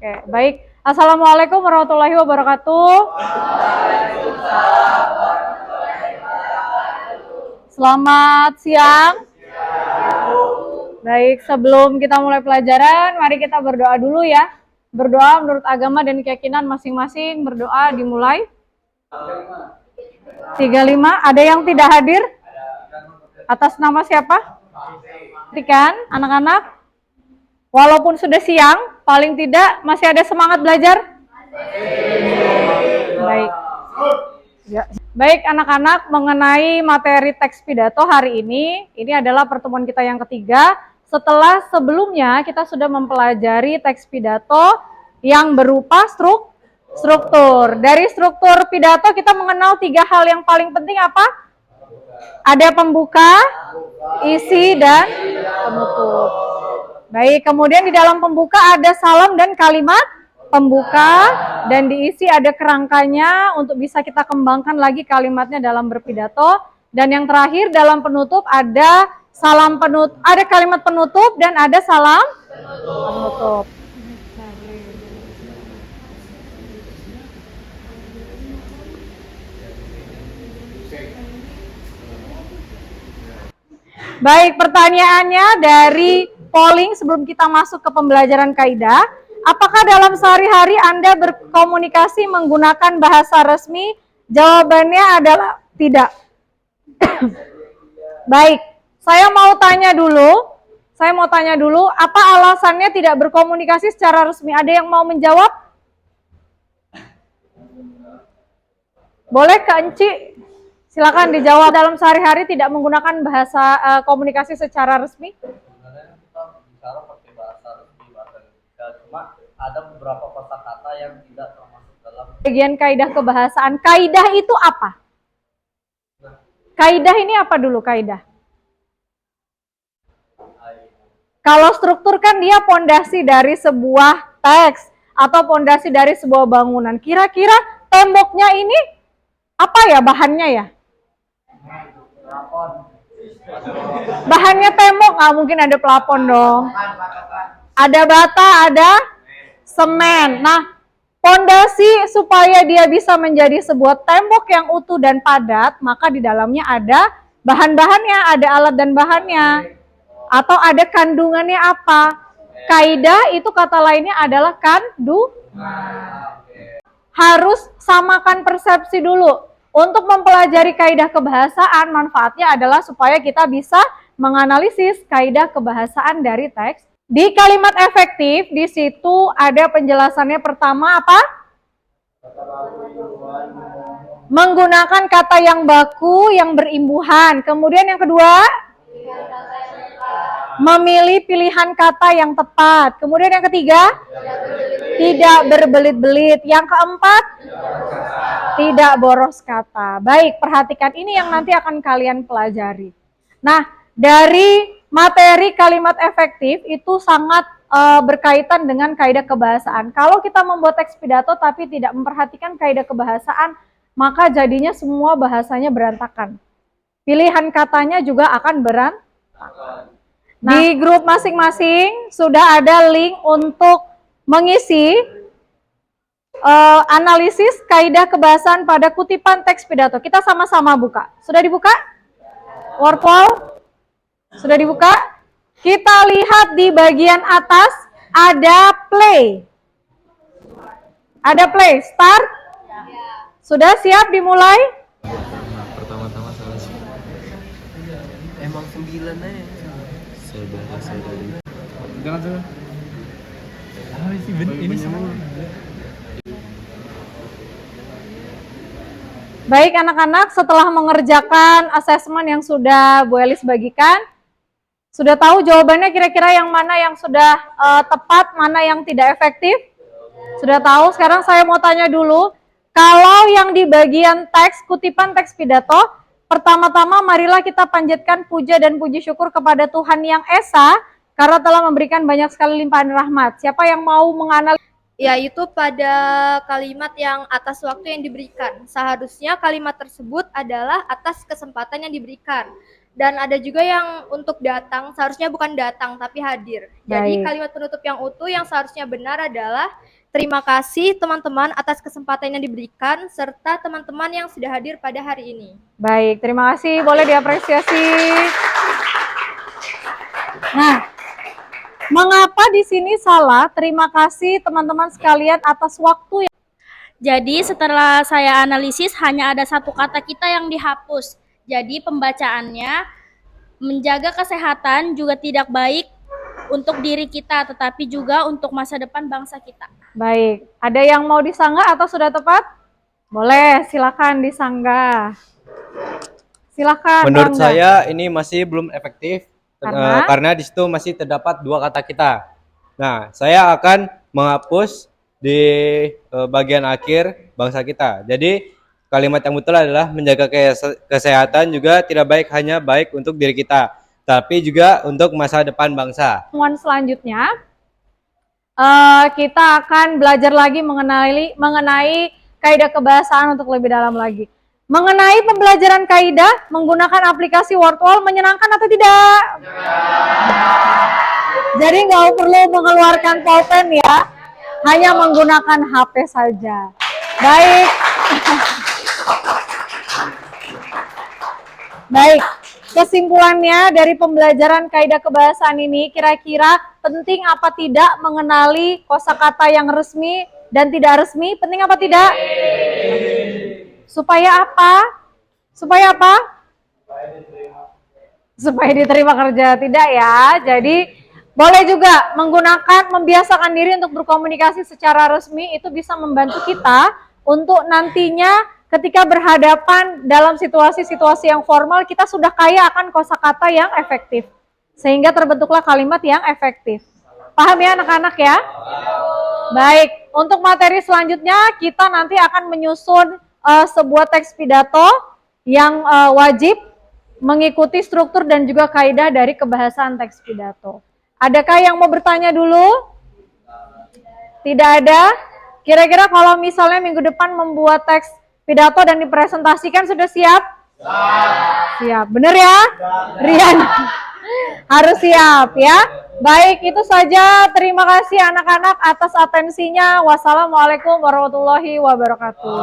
Oke, baik. Assalamualaikum warahmatullahi wabarakatuh. Selamat siang. Baik, sebelum kita mulai pelajaran, mari kita berdoa dulu ya. Berdoa menurut agama dan keyakinan masing-masing. Berdoa dimulai. 35, ada yang tidak hadir? Atas nama siapa? Perhatikan anak-anak, walaupun sudah siang, paling tidak masih ada semangat belajar? Baik. Ya. Baik anak-anak, mengenai materi teks pidato hari ini adalah pertemuan kita yang ketiga. Setelah sebelumnya kita sudah mempelajari teks pidato yang berupa struktur. Dari struktur pidato kita mengenal 3 hal yang paling penting apa? Ada pembuka, isi, dan penutup. Baik, kemudian di dalam pembuka ada salam dan kalimat pembuka, dan diisi ada kerangkanya untuk bisa kita kembangkan lagi kalimatnya dalam berpidato. Dan yang terakhir dalam penutup ada salam penutup, ada kalimat penutup dan ada salam penutup. Baik, pertanyaannya dari polling sebelum kita masuk ke pembelajaran kaidah. Apakah dalam sehari-hari Anda berkomunikasi menggunakan bahasa resmi? Jawabannya adalah tidak. Baik, saya mau tanya dulu, apa alasannya tidak berkomunikasi secara resmi? Ada yang mau menjawab? Boleh ke Enci? Silakan dijawab. Dalam sehari-hari tidak menggunakan bahasa komunikasi secara resmi? Sebenarnya kita bicara pakai bahasa resmi, bahasa Indonesia. Cuma ada beberapa kosakata yang tidak termasuk dalam bagian kaidah kebahasaan. Kaidah itu apa? Kaidah ini apa dulu kaidah? Kalau struktur kan dia pondasi dari sebuah teks atau pondasi dari sebuah bangunan. Kira-kira temboknya ini apa ya bahannya ya? Bahannya tembok, nggak mungkin ada pelapon dong. Ada bata, ada semen. Nah, pondasi supaya dia bisa menjadi sebuah tembok yang utuh dan padat, maka di dalamnya ada bahan-bahannya, ada alat dan bahannya. Atau ada kandungannya apa? Kaidah itu kata lainnya adalah harus samakan persepsi dulu. Untuk mempelajari kaidah kebahasaan, manfaatnya adalah supaya kita bisa menganalisis kaidah kebahasaan dari teks. Di kalimat efektif, di situ ada penjelasannya. Pertama apa? Menggunakan kata yang baku, yang berimbuhan. Kemudian yang kedua, memilih pilihan kata yang tepat. Kemudian yang ketiga, tidak berbelit-belit. Yang keempat, tidak boros kata. Baik, perhatikan ini yang nanti akan kalian pelajari. Nah, dari materi kalimat efektif itu sangat berkaitan dengan kaidah kebahasaan. Kalau kita membuat teks pidato tapi tidak memperhatikan kaidah kebahasaan, maka jadinya semua bahasanya berantakan. Pilihan katanya juga akan berantakan. Nah, di grup masing-masing sudah ada link untuk mengisi analisis kaidah kebahasaan pada kutipan teks pidato. Kita sama-sama buka. Sudah dibuka? Wordwall? Sudah dibuka? Kita lihat di bagian atas ada play. Ada play. Start? Sudah siap dimulai? Pertama-tama salah sih. emang 9 aja. Jangan. Ini semua. Baik anak-anak, setelah mengerjakan asesmen yang sudah Bu Elis bagikan, sudah tahu jawabannya kira-kira yang mana yang sudah tepat, mana yang tidak efektif? Sudah tahu? Sekarang saya mau tanya dulu, kalau yang di bagian teks, kutipan teks pidato, pertama-tama marilah kita panjatkan puja dan puji syukur kepada Tuhan Yang Esa, karena telah memberikan banyak sekali limpahan rahmat. Siapa yang mau menganalisis? Yaitu pada kalimat yang atas waktu yang diberikan. Seharusnya kalimat tersebut adalah atas kesempatan yang diberikan. Dan ada juga yang untuk datang, seharusnya bukan datang tapi hadir. Jadi Baik. kalimat penutup yang utuh yang seharusnya benar adalah Terima kasih teman-teman atas kesempatan yang diberikan serta teman-teman yang sudah hadir pada hari ini. Baik, terima kasih. Boleh diapresiasi. Nah, mengapa di sini salah? Terima kasih teman-teman sekalian atas waktu. Jadi setelah saya analisis hanya ada satu kata kita yang dihapus. Jadi pembacaannya menjaga kesehatan juga tidak baik untuk diri kita tetapi juga untuk masa depan bangsa kita. Baik, ada yang mau disanggah atau sudah tepat? Boleh, silakan disanggah. Silakan. Menurut Rangga. saya ini masih belum efektif karena di situ masih terdapat dua kata kita. Nah, saya akan menghapus di bagian akhir bangsa kita. Jadi kalimat yang betul adalah menjaga kesehatan juga tidak baik hanya baik untuk diri kita, tapi juga untuk masa depan bangsa. Pertemuan selanjutnya kita akan belajar lagi mengenai kaidah kebahasaan untuk lebih dalam lagi. Mengenai pembelajaran kaidah menggunakan aplikasi Wordwall menyenangkan atau tidak? Jadi nggak perlu mengeluarkan pulpen ya, hanya menggunakan HP saja. Baik. Baik. Kesimpulannya dari pembelajaran kaidah kebahasaan ini, kira-kira penting apa tidak mengenali kosakata yang resmi dan tidak resmi? Penting apa tidak? Supaya apa? Supaya apa? Supaya diterima kerja, tidak ya. Jadi boleh juga membiasakan diri untuk berkomunikasi secara resmi, itu bisa membantu kita untuk nantinya ketika berhadapan dalam situasi-situasi yang formal, kita sudah kaya akan kosakata yang efektif. Sehingga terbentuklah kalimat yang efektif. Paham ya anak-anak ya? Baik, untuk materi selanjutnya kita nanti akan menyusun sebuah teks pidato yang wajib mengikuti struktur dan juga kaidah dari kebahasaan teks pidato. Adakah yang mau bertanya dulu? Tidak ada? Kira-kira kalau misalnya minggu depan membuat teks pidato dan dipresentasikan sudah siap? Siap. Bener ya? Rian. Harus siap ya. Baik, itu saja. Terima kasih anak-anak atas atensinya. Wassalamualaikum warahmatullahi wabarakatuh.